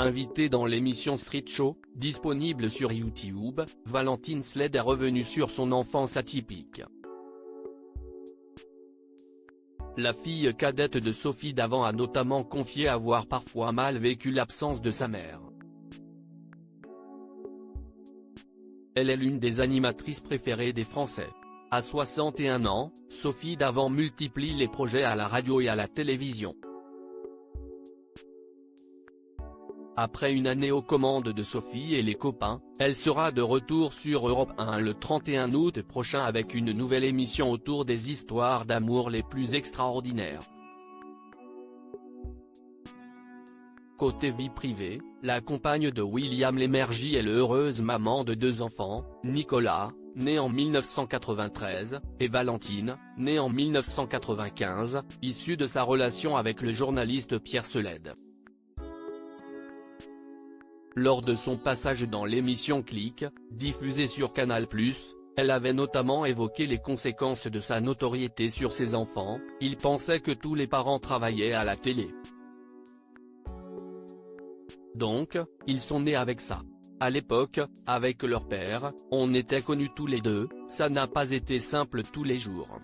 Invitée dans l'émission Street Show, disponible sur YouTube, Valentine Sled est revenue sur son enfance atypique. La fille cadette de Sophie Davant a notamment confié avoir parfois mal vécu l'absence de sa mère. Elle est l'une des animatrices préférées des Français. À 61 ans, Sophie Davant multiplie les projets à la radio et à la télévision. Après une année aux commandes de Sophie et les copains, elle sera de retour sur Europe 1 le 31 août prochain avec une nouvelle émission autour des histoires d'amour les plus extraordinaires. Côté vie privée, la compagne de William Lémergie est l'heureuse maman de 2 enfants, Nicolas, né en 1993, et Valentine, née en 1995, issue de sa relation avec le journaliste Pierre Sled. Lors de son passage dans l'émission Click, diffusée sur Canal+, elle avait notamment évoqué les conséquences de sa notoriété sur ses enfants. Il pensait que tous les parents travaillaient à la télé. Donc, ils sont nés avec ça. À l'époque, avec leur père, on était connus tous les deux, ça n'a pas été simple tous les jours.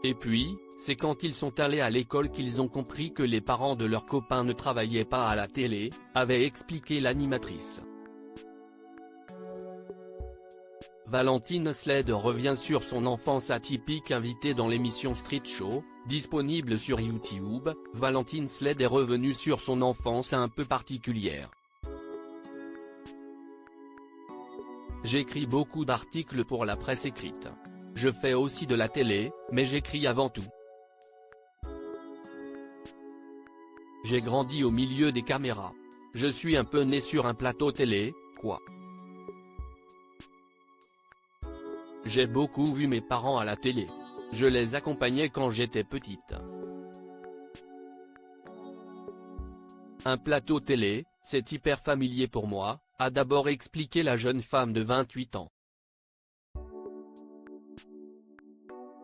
Et puis, c'est quand ils sont allés à l'école qu'ils ont compris que les parents de leurs copains ne travaillaient pas à la télé, avait expliqué l'animatrice. Valentine Sled revient sur son enfance atypique invitée dans l'émission Street Show, disponible sur YouTube. Valentine Sled est revenue sur son enfance un peu particulière. J'écris beaucoup d'articles pour la presse écrite. Je fais aussi de la télé, mais j'écris avant tout. J'ai grandi au milieu des caméras. Je suis un peu né sur un plateau télé, quoi. J'ai beaucoup vu mes parents à la télé. Je les accompagnais quand j'étais petite. Un plateau télé, c'est hyper familier pour moi, a d'abord expliqué la jeune femme de 28 ans.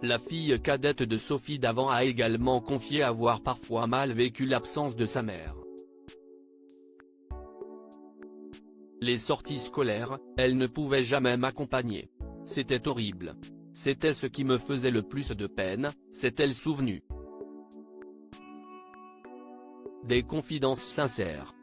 La fille cadette de Sophie Davant a également confié avoir parfois mal vécu l'absence de sa mère. Les sorties scolaires, elle ne pouvait jamais m'accompagner. C'était horrible. C'était ce qui me faisait le plus de peine, s'est-elle souvenue. Des confidences sincères.